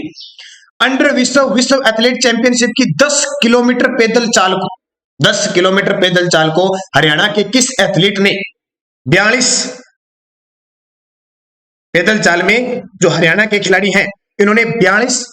अंडर विश्व एथलेट चैंपियनशिप की 10 किलोमीटर पैदल चाल को, 10 किलोमीटर पैदल चाल को हरियाणा के किस एथलीट ने 42 पैदल चाल में, जो हरियाणा के खिलाड़ी हैं इन्होंने 42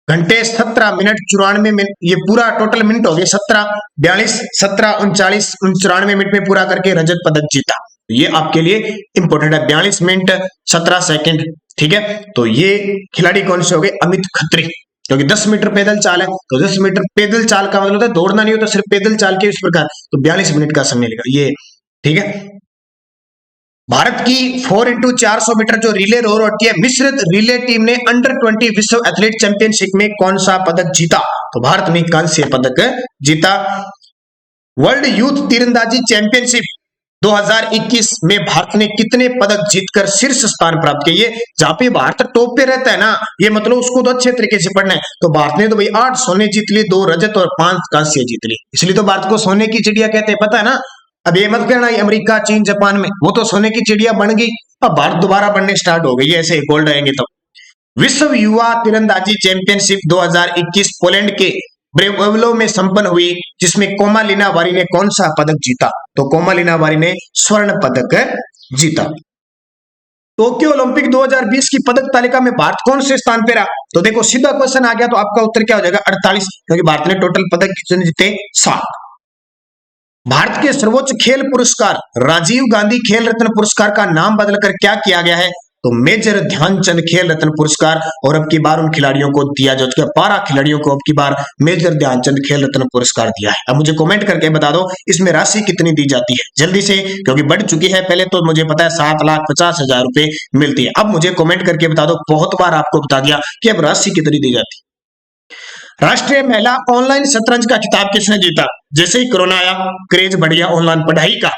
घंटे 17 मिनट 94 मिनट, ये पूरा टोटल मिनट हो गए 17, 42 17 39 94 मिनट में पूरा करके रजत पदक जीता। ये आपके लिए इंपॉर्टेंट है, 42 मिनट 17 सेकंड। ठीक है, तो ये खिलाड़ी कौन से हो गए, अमित खत्री, क्योंकि 10 मीटर पैदल चाल है, तो 10 मीटर पैदल चाल का मतलब होता है दौड़ना नहीं होता, सिर्फ पैदल चाल के इस प्रकार, तो 42 मिनट का समय लेगा ये। ठीक है, भारत की 4x400 मीटर जो रिले रो होती है, मिश्रित रिले टीम ने अंडर 20 विश्व एथलीट चैंपियनशिप में कौन सा पदक जीता, तो भारत ने कांस्य पदक जीता। वर्ल्ड यूथ तीरंदाजी चैंपियनशिप 2021 में भारत ने कितने पदक जीतकर शीर्ष स्थान प्राप्त किया, जहां पे भारत टॉप पे रहता है ना, ये मतलब उसको तो अच्छे तरीके से पढ़ना है। तो भारत ने तो भाई 8 सोने जीत लिए, 2 रजत और 5 कांस्य जीत लिए, इसलिए तो भारत को सोने की चिड़िया कहते हैं, पता है ना। अब ये मत कहना अमेरिका चीन जापान में, वो तो सोने की चिड़िया बन गई, अब भारत दोबारा बनने स्टार्ट हो गई, ऐसे गोल्ड आएंगे तो। विश्व युवा तीरंदाजी चैंपियनशिप 2021 पोलैंड के ब्रेवोलो में संपन्न हुई, जिसमें कोमालिना वारी ने कौन सा पदक जीता, तो कोमालिना वारी ने स्वर्ण पदक जीता। टोक्यो ओलंपिक 2020 की पदक तालिका में भारत कौन से स्थान पे रहा, तो देखो सीधा क्वेश्चन आ गया, तो आपका उत्तर क्या हो जाएगा 48, क्योंकि भारत ने टोटल पदक कितने जीते 7। भारत के सर्वोच्च खेल पुरस्कार राजीव गांधी खेल रत्न पुरस्कार का नाम बदलकर क्या किया गया है, तो मेजर ध्यानचंद खेल रत्न पुरस्कार, और अब की बार उन खिलाड़ियों को दिया जा चुका है, 12 खिलाड़ियों को अब की बार मेजर ध्यानचंद खेल रत्न पुरस्कार दिया है। अब मुझे कमेंट करके बता दो इसमें राशि कितनी दी जाती है जल्दी से, क्योंकि बढ़ चुकी है, पहले तो मुझे पता है 7,50,000 रुपए मिलती है, अब मुझे कमेंट करके बता दो, बहुत बार आपको बता दिया कि अब राशि कितनी दी जाती है। राष्ट्रीय महिला ऑनलाइन शतरंज का खिताब किसने जीता, जैसे ही कोरोना आया क्रेज बढ़ गया, ऑनलाइन पढ़ाई का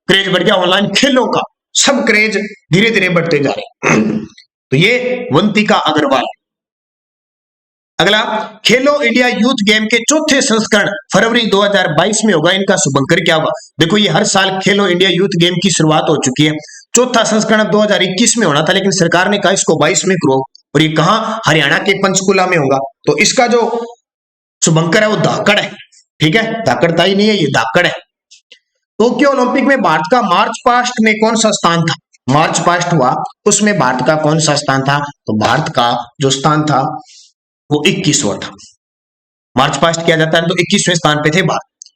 क्रेज बढ़ गया, ऑनलाइन खेलों का सब क्रेज धीरे धीरे बढ़ते जा रहे तो ये वंतिका अग्रवाल। अगला, खेलो इंडिया यूथ गेम के चौथे संस्करण फरवरी 2022 में होगा, इनका शुभंकर क्या होगा, देखो ये हर साल खेलो इंडिया यूथ गेम की शुरुआत हो चुकी है, चौथा संस्करण 2021 में होना था, लेकिन सरकार ने कहा इसको 22 में करो, और ये कहां, हरियाणा के पंचकुला में होगा, तो इसका जो शुभंकर है वो धाकड़ है, ठीक है, धाकड़ताई नहीं है, ये धाकड़ है। टोक्यो ओलंपिक में भारत का मार्च पास्ट में कौन सा स्थान था? मार्च पास्ट हुआ उसमें भारत का कौन सा स्थान था? तो भारत का जो स्थान था वो 21वां था। मार्च पास्ट किया जाता है तो 21वें स्थान पे थे भारत।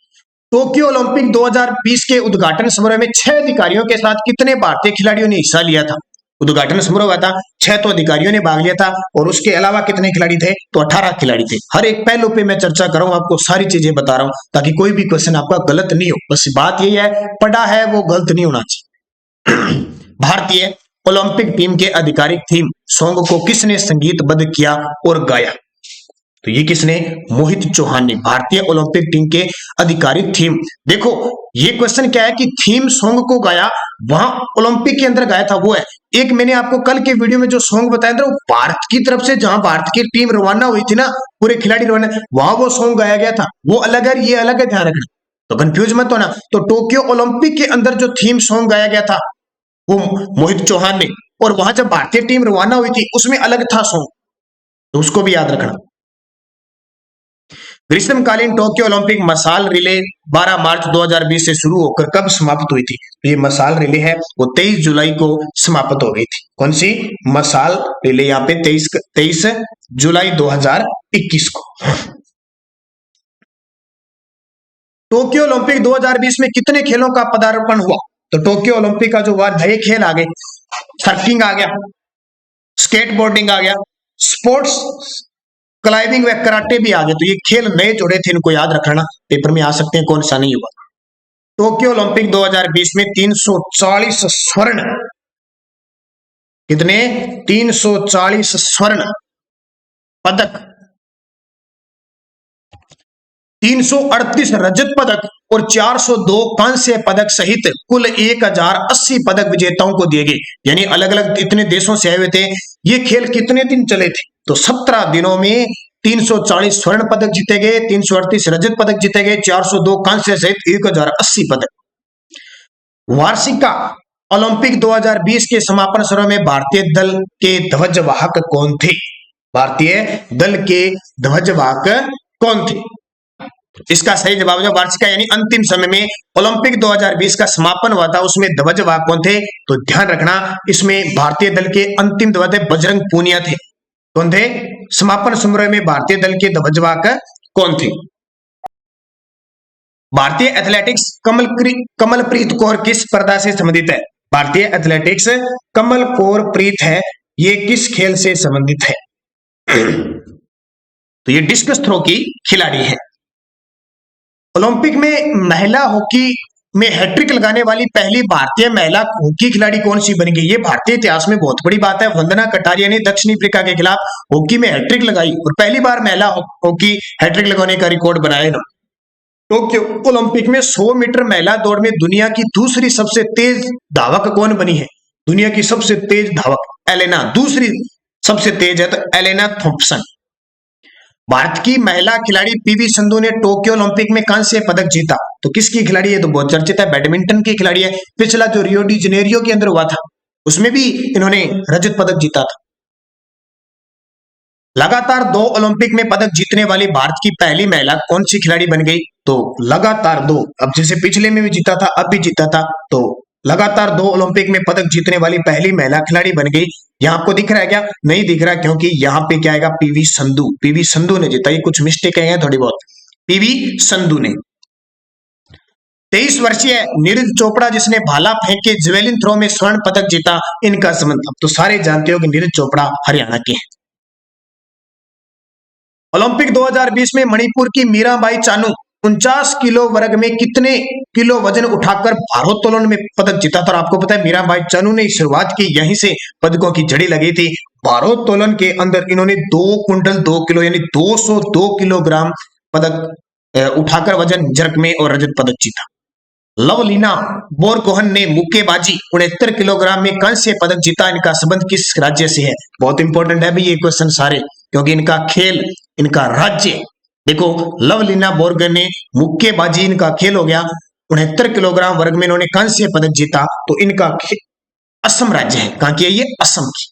टोक्यो ओलंपिक 2020 के उद्घाटन समारोह में 6 अधिकारियों के साथ कितने भारतीय खिलाड़ियों ने हिस्सा लिया था? उद्घाटन समारोह हुआ था, 6 तो अधिकारियों ने भाग लिया था और उसके अलावा कितने खिलाड़ी थे? तो 18 खिलाड़ी थे। हर एक पहलू पे मैं चर्चा कर रहा हूं, आपको सारी चीजें बता रहा हूं ताकि कोई भी क्वेश्चन आपका गलत नहीं हो। बस बात यही है, पढ़ा है वो गलत नहीं होना चाहिए। भारतीय ओलंपिक टीम के आधिकारिक थीम सॉन्ग को किसने संगीतबद्ध किया और गाया? तो ये किसने? मोहित चौहान ने। भारतीय ओलंपिक टीम के आधिकारिक थीम, देखो ये क्वेश्चन क्या है कि थीम सॉन्ग को गाया वहां ओलंपिक के अंदर गाया था वो है। एक मैंने आपको कल के वीडियो में जो सॉन्ग बताया था वो भारत की तरफ से, जहां भारत की टीम रवाना हुई थी ना, पूरे खिलाड़ी रवाना, वहां वो सॉन्ग गाया गया था, वो अलग है, ये अलग है, ध्यान रखना, तो कंफ्यूज मत होना। तो टोक्यो ओलंपिक के अंदर जो थीम सॉन्ग गाया गया था वो मोहित चौहान ने, और वहां जब भारतीय टीम रवाना हुई थी उसमें अलग था सॉन्ग, तो उसको भी याद रखना। ग्रीष्मकालीन टोक्यो ओलंपिक मसाल रिले 12 मार्च 2020 से शुरू होकर कब समाप्त हुई थी? तो ये मसाल रिले है वो 23 जुलाई को समाप्त हो गई थी। कौन सी मसाल रिले? यहाँ पे 23 जुलाई 2021 को। टोक्यो ओलंपिक 2020 में कितने खेलों का पदार्पण हुआ? तो टोक्यो ओलंपिक का जो हुआ, नए खेल आ गए, सर्फिंग आ गया, स्केटबोर्डिंग आ गया, स्पोर्ट्स क्लाइंबिंग व कराटे भी आ गए। तो ये खेल नए जोड़े थे, इनको याद रखना, पेपर में आ सकते हैं, कौन सा नहीं हुआ। टोक्यो ओलंपिक 2020 में 340 स्वर्ण, कितने? 340 स्वर्ण पदक, 338 रजत पदक और 402 कांस्य पदक सहित कुल 1080 पदक विजेताओं को दिए गए। यानी अलग अलग इतने देशों से आए हुए थे। ये खेल कितने दिन चले थे? तो 17 दिनों में 340 स्वर्ण पदक जीते गए, 338 रजत पदक जीते गए, 402 कांस्य सहित 1080 पदक। वार्षिक ओलंपिक 2020 के समापन समारोह में भारतीय दल के ध्वजवाहक कौन थे? भारतीय दल के ध्वजवाहक कौन थे? इसका सही जवाब है वार्षिका, यानी अंतिम समय में ओलंपिक 2020 का समापन हुआ था, उसमें ध्वजवाहक कौन थे? तो ध्यान रखना, इसमें भारतीय दल के अंतिम ध्वज बजरंग पूनिया थे। कौन थे? समापन समारोह में भारतीय दल के ध्वजवाहक कौन थे? भारतीय एथलेटिक्स कमलप्रीत कौर किस स्पर्धा से संबंधित है? भारतीय एथलेटिक्स कमल कौर प्रीत है, ये किस खेल से संबंधित है? तो ये डिस्कस थ्रो की खिलाड़ी है। ओलंपिक में महिला हॉकी में हैट्रिक लगाने वाली पहली भारतीय महिला हॉकी खिलाड़ी कौन सी बन गई? ये भारतीय इतिहास में बहुत बड़ी बात है। वंदना कटारिया ने दक्षिण अफ्रीका के खिलाफ हॉकी में हैट्रिक लगाई और पहली बार महिला हॉकी हैट्रिक लगाने का रिकॉर्ड बनाया ना। टोक्यो ओलंपिक में 100 मीटर महिला दौड़ में दुनिया की दूसरी सबसे तेज धावक कौन बनी है? दुनिया की सबसे तेज धावक एलेना, दूसरी सबसे तेज है तो एलेना थॉम्पसन। भारत की महिला खिलाड़ी पीवी संधू ने टोक्यो ओलंपिक में कांस्य पदक जीता, तो किसकी खिलाड़ी है? तो बहुत चर्चित है, बैडमिंटन की खिलाड़ी है। पिछला जो रियो डी जेनेरियो के अंदर हुआ था उसमें भी इन्होंने रजत पदक जीता था। लगातार 2 ओलंपिक में पदक जीतने वाली भारत की पहली महिला कौन सी खिलाड़ी बन गई? तो लगातार 2, अब जैसे पिछले में भी जीता था अब भी जीता था, तो लगातार 2 ओलंपिक में पदक जीतने वाली पहली महिला खिलाड़ी बन गई। यहां आपको दिख रहा है क्या? नहीं दिख रहा, क्योंकि यहां पे क्या आएगा? पीवी संधू। पीवी संधू ने जीता, ये कुछ मिस्टेक है थोड़ी बहुत, पीवी संधू ने। 23 वर्षीय नीरज चोपड़ा जिसने भाला फेंक के जेवलिन थ्रो में स्वर्ण पदक जीता, इनका संबंध अब तो सारे जानते हो कि नीरज चोपड़ा हरियाणा के हैं। ओलंपिक 2020 में मणिपुर की मीराबाई चानू 49 किलो वर्ग में कितने किलो वजन उठाकर भारोत्तोलन में पदक जीता था? और आपको पता है मीराबाई चानू ने शुरुआत की, यहीं से पदकों की झड़ी लगी थी। भारोत्तोलन के अंदर इन्होंने 2 कुंटल 2 किलो यानी 202 किलोग्राम पदक उठाकर वजन जर्क में और रजत पदक जीता। लवलीना बोरगोहन ने मुक्केबाजी 69 किलोग्राम में कांस्य पदक जीता, इनका संबंध किस राज्य से है? बहुत इंपॉर्टेंट है भाई ये क्वेश्चन सारे, क्योंकि इनका खेल, इनका राज्य, देखो लवलीना बोरगोहन ने मुक्केबाजी इनका खेल हो गया, 69 किलोग्राम वर्ग में इन्होंने कांस्य पदक जीता, तो इनका असम राज्य है। कहां की है ये? असम की।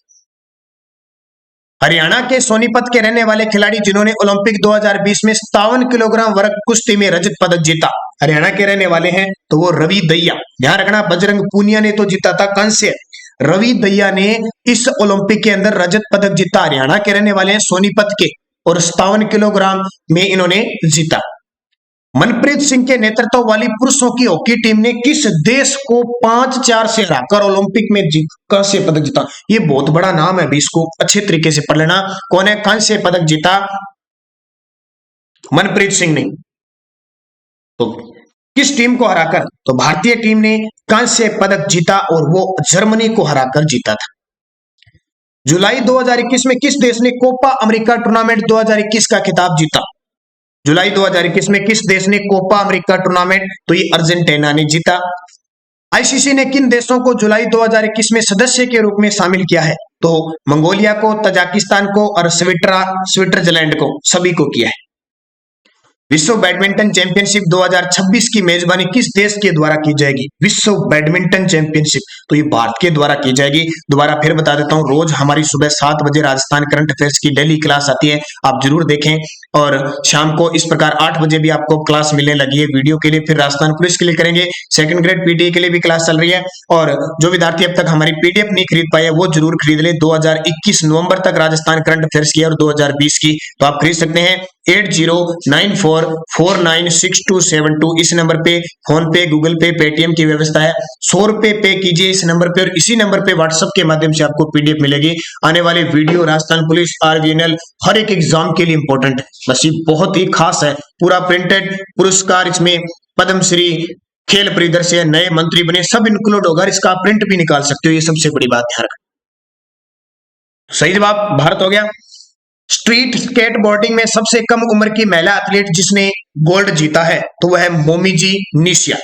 हरियाणा के सोनीपत के रहने वाले खिलाड़ी जिन्होंने ओलंपिक 2020 में 57 किलोग्राम वर्ग कुश्ती में रजत पदक जीता, हरियाणा के रहने वाले हैं तो वो रवि दहिया। ध्यान रखना, बजरंग पूनिया ने तो जीता था कांस्य, रवि दहिया ने इस ओलंपिक के अंदर रजत पदक जीता। हरियाणा के रहने वाले हैं सोनीपत के और 57 किलोग्राम में इन्होंने जीता। मनप्रीत सिंह के नेतृत्व वाली पुरुषों की हॉकी टीम ने किस देश को 5-4 से हराकर ओलंपिक में कांस्य पदक जीता? ये बहुत बड़ा नाम है, भी इसको अच्छे तरीके से पढ़ लेना। कौन है कांस्य पदक जीता? मनप्रीत सिंह ने। तो किस टीम को हराकर? तो भारतीय टीम ने कांस्य पदक जीता और वो जर्मनी को हराकर जीता था। जुलाई 2021 में किस देश ने कोपा अमेरिका टूर्नामेंट 2021 का खिताब जीता? जुलाई 2021 में किस देश ने कोपा अमेरिका टूर्नामेंट, तो ये अर्जेंटीना ने जीता। आईसीसी ने किन देशों को जुलाई 2021 में सदस्य के रूप में शामिल किया है? तो मंगोलिया को, तजाकिस्तान को और स्विट्जरलैंड को, सभी को किया है। विश्व बैडमिंटन चैंपियनशिप 2026 की मेजबानी किस देश के द्वारा की जाएगी? विश्व बैडमिंटन चैंपियनशिप, तो ये भारत के द्वारा की जाएगी। दोबारा फिर बता देता हूं, रोज हमारी सुबह 7 बजे राजस्थान करंट अफेयर्स की डेली क्लास आती है, आप जरूर देखें। और शाम को इस प्रकार 8 बजे भी आपको क्लास मिलने लगी है वीडियो के लिए। फिर राजस्थान पुलिस के लिए करेंगे, सेकंड ग्रेड पीटीए के लिए भी क्लास चल रही है। और जो विद्यार्थी अब तक हमारी पीडीएफ नहीं खरीद पाए वो जरूर खरीद ले। 2021 नवंबर तक राजस्थान करंट अफेयर्स की और 2020 की, तो आप खरीद सकते हैं। 8094496272 इस नंबर पे फोन पे, गूगल पे, पेटीएम की व्यवस्था है। 100 रुपए पे कीजिए इस नंबर पे और इसी नंबर पे व्हाट्सएप के माध्यम से आपको पीडीएफ मिलेगी। आने वाले वीडियो राजस्थान पुलिस, आरवीएनएल हर एक एग्जाम के लिए इंपॉर्टेंट है, बस ये बहुत ही खास है। पूरा प्रिंटेड पुरस्कार, इसमें पद्मश्री, खेल परिदर्शक, नए मंत्री बने, सब इंक्लूड होगा। इसका आप प्रिंट भी निकाल सकते हो, ये सबसे बड़ी बात ध्यान रखना। सही जवाब भारत हो गया। स्ट्रीट स्केट बोर्डिंग में सबसे कम उम्र की महिला एथलीट जिसने गोल्ड जीता है तो वह है मोमिजी निशिया।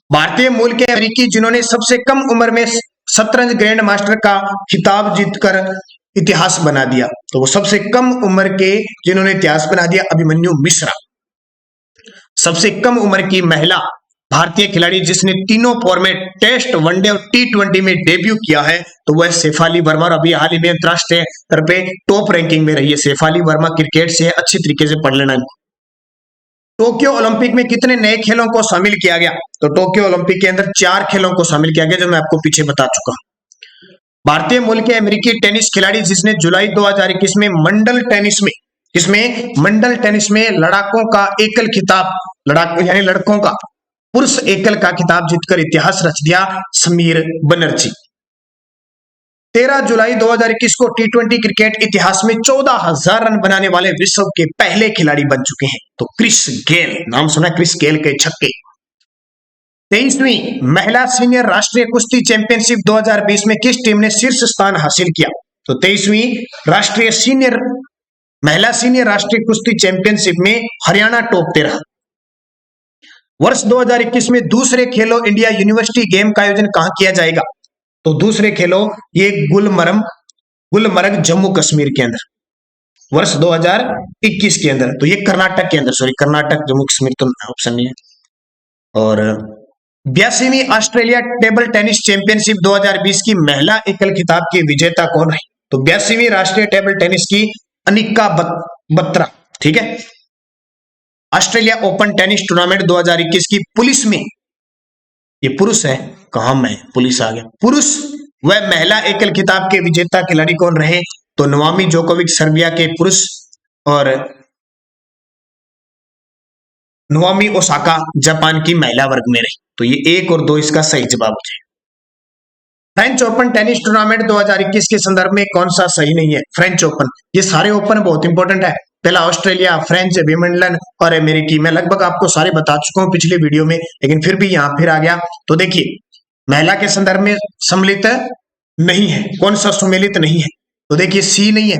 भारतीय मूल के अमेरिकी जिन्होंने सबसे कम उम्र में शतरंज ग्रैंड मास्टर का खिताब जीतकर इतिहास बना दिया, तो वो सबसे कम उम्र के जिन्होंने इतिहास बना दिया, अभिमन्यु मिश्रा। सबसे कम उम्र की महिला भारतीय खिलाड़ी जिसने तीनों फॉर्मेट टेस्ट, वनडे और T20 में डेब्यू किया है तो वह शेफाली वर्मा। और अभी हाल ही में अंतरराष्ट्रीय स्तर पे टॉप रैंकिंग में रही है शेफाली वर्मा। क्रिकेट से अच्छी तरीके से पढ़ लेना। टोक्यो ओलंपिक में कितने नए खेलों को शामिल किया गया? तो टोक्यो ओलंपिक के अंदर 4 खेलों को शामिल किया गया, जो मैं आपको पीछे बता चुका हूं। भारतीय मूल के अमेरिकी टेनिस खिलाड़ी जिसने जुलाई 2021 में मंडल टेनिस में लड़ाकों का एकल खिताब, लड़ाकों यानी लड़कों का पुरुष एकल का खिताब जीतकर इतिहास रच दिया, समीर बनर्जी। 13 जुलाई 2021 को T20 क्रिकेट इतिहास में 14,000 रन बनाने वाले विश्व के पहले खिलाड़ी बन चुके हैं, तो क्रिस गेल, नाम सुना क्रिस गेल के छक्के। 23वीं महिला सीनियर राष्ट्रीय कुश्ती चैंपियनशिप 2020 में किस टीम ने शीर्ष स्थान हासिल किया? तो 23वीं महिला सीनियर राष्ट्रीय कुश्ती चैंपियनशिप में हरियाणा टॉप पे रहा। वर्ष 2021 में दूसरे खेलो इंडिया यूनिवर्सिटी गेम का आयोजन कहां किया जाएगा? तो दूसरे खेलो ये गुलमर्ग जम्मू कश्मीर के अंदर, वर्ष 2021 के अंदर। तो ये कर्नाटक के अंदर, सॉरी कर्नाटक, जम्मू कश्मीर तो ऑप्शन नहीं है। और 82वीं ऑस्ट्रेलिया टेबल टेनिस चैंपियनशिप 2020 की महिला एकल खिताब की विजेता कौन रही? तो 82वीं राष्ट्रीय टेबल टेनिस की अनिका बत्रा। ठीक है। ऑस्ट्रेलिया ओपन टेनिस टूर्नामेंट 2021 की पुलिस में, ये पुरुष है, कहां में पुलिस आ गया, पुरुष व महिला एकल खिताब के विजेता खिलाड़ी कौन रहे? तो नोवामी जोकोविक सर्बिया के पुरुष और नोवामी ओसाका जापान की महिला वर्ग में रही। तो ये 1 और 2 इसका सही जवाब है। फ्रेंच ओपन टेनिस टूर्नामेंट 2021 के संदर्भ में कौन सा सही नहीं है? फ्रेंच ओपन, ये सारे ओपन बहुत इंपॉर्टेंट है। पहला ऑस्ट्रेलिया, फ्रेंच, विंबलडन और अमेरिकी। मैं लगभग आपको सारे बता चुका हूं पिछले वीडियो में, लेकिन फिर भी यहां फिर आ गया। तो देखिए, महिला के संदर्भ में सम्मिलित नहीं है, कौन सा सम्मिलित नहीं है? तो देखिए सी नहीं है।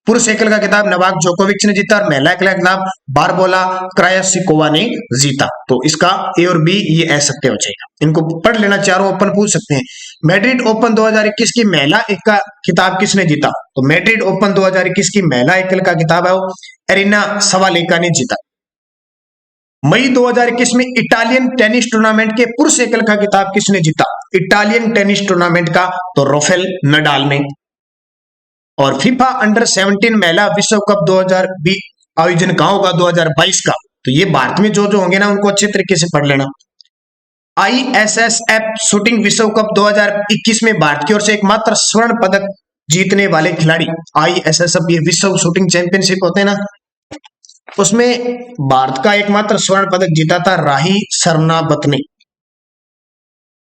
पुरुष एकल का खिताब नोवाक जोकोविच ने जीता और महिला एकल का खिताब बारबोला क्रायसिकोवा ने जीता। तो इसका ए और बी ये ऐसे हो जाएगा, इनको पढ़ लेना, चारों ओपन पूछ सकते हैं। मैड्रिड ओपन 2021 की महिला एकल का खिताब किसने जीता? तो मैड्रिड ओपन 2021 की महिला एकल का खिताब है वो एरिना सवालेका ने जीता। मई 2021 में इटालियन टेनिस टूर्नामेंट के पुरुष एकल का खिताब किसने जीता? इटालियन टेनिस टूर्नामेंट का तो राफेल नडाल ने। और फीफा अंडर 17 महिला विश्व कप 2020 आयोजन कहां होगा 2022 का। तो ये भारत में जो जो होंगे ना उनको अच्छे तरीके से पढ़ लेना। ISSF शूटिंग विश्व कप 2021 में भारत की ओर से एकमात्र स्वर्ण पदक जीतने वाले खिलाड़ी। ISSF ये विश्व शूटिंग चैंपियनशिप होते हैं ना, उसमें भारत का एकमात्र स्वर्ण पदक जीता था राही सरनावत ने।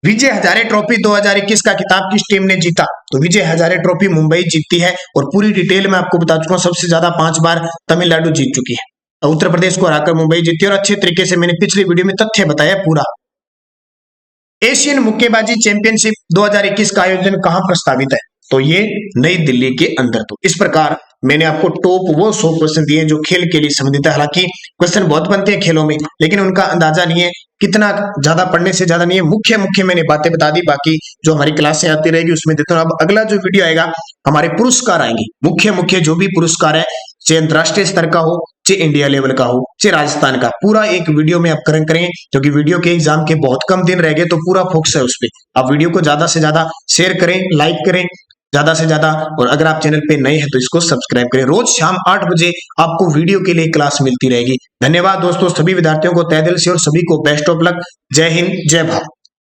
विजय हजारे ट्रॉफी 2021 का खिताब किस टीम ने जीता। तो विजय हजारे ट्रॉफी मुंबई जीतती है और पूरी डिटेल में आपको बता चुका हूं, सबसे ज्यादा 5 बार तमिलनाडु जीत चुकी है, उत्तर प्रदेश को हराकर मुंबई जीती है। और अच्छे तरीके से मैंने पिछली वीडियो में तथ्य बताया पूरा। एशियन मुक्केबाजी चैंपियनशिप 2021 का आयोजन कहां प्रस्तावित है। तो ये नई दिल्ली के अंदर। तो इस प्रकार मैंने आपको टॉप वो 100 क्वेश्चन दिए जो खेल के लिए संबंधित है। हालांकि क्वेश्चन बहुत बनते हैं खेलों में, लेकिन उनका अंदाजा नहीं है, कितना ज्यादा पढ़ने से ज्यादा नहीं है। मुख्य मुख्य मैंने बातें बता दी, बाकी जो हमारी क्लासें आती रहेगी उसमें देता हूं। अब अगला जो वीडियो आएगा हमारे पुरस्कार आएंगे, मुख्य मुख्य जो भी पुरस्कार है, चाहे अंतरराष्ट्रीय स्तर का हो, चाहे इंडिया लेवल का हो, चाहे राजस्थान का, पूरा एक वीडियो में आप करेंगे, क्योंकि वीडियो के एग्जाम के बहुत कम दिन रह गए, तो पूरा फोकस है उस पर। आप वीडियो को ज्यादा से ज्यादा शेयर करें, लाइक करें ज्यादा से ज्यादा, और अगर आप चैनल पे नए हैं तो इसको सब्सक्राइब करें। रोज शाम 8 बजे आपको वीडियो के लिए क्लास मिलती रहेगी। धन्यवाद दोस्तों, सभी विद्यार्थियों को तहे दिल से और सभी को बेस्ट ऑफ लक। जय हिंद, जय भारत।